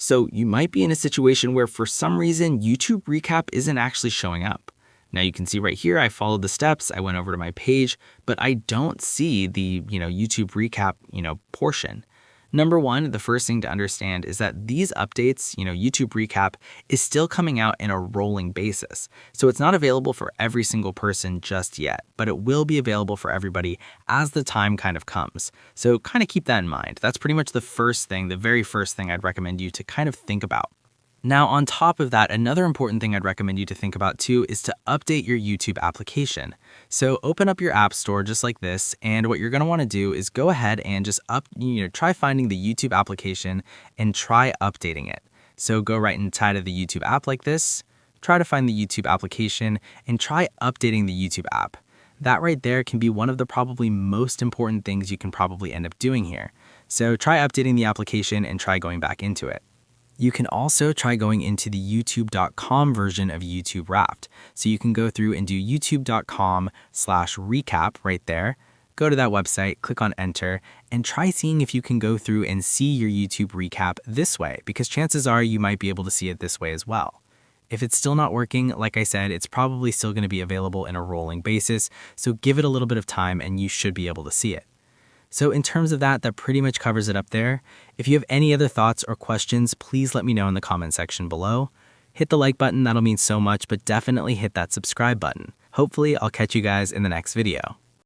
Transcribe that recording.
So you might be in a situation where for some reason YouTube recap isn't actually showing up. Now you can see right here, I followed the steps, I went over to my page, but I don't see the YouTube recap portion. Number one, the first thing to understand is that these updates, YouTube recap, is still coming out in a rolling basis. So it's not available for every single person just yet, but it will be available for everybody as the time kind of comes. So kind of keep that in mind. That's pretty much the very first thing I'd recommend you to kind of think about. Now, on top of that, another important thing I'd recommend you to think about too is to update your YouTube application. So open up your app store just like this, and what you're going to want to do is go ahead and just try finding the YouTube application and try updating it. So go right inside of the YouTube app like this, try to find the YouTube application, and try updating the YouTube app. That right there can be one of the probably most important things you can probably end up doing here. So try updating the application and try going back into it. You can also try going into the youtube.com version of YouTube Wrapped. So you can go through and do youtube.com/recap right there. Go to that website, click on enter, and try seeing if you can go through and see your YouTube recap this way, because chances are you might be able to see it this way as well. If it's still not working, like I said, it's probably still going to be available in a rolling basis. So give it a little bit of time and you should be able to see it. So in terms of that pretty much covers it up there. If you have any other thoughts or questions, please let me know in the comment section below. Hit the like button, that'll mean so much, but definitely hit that subscribe button. Hopefully, I'll catch you guys in the next video.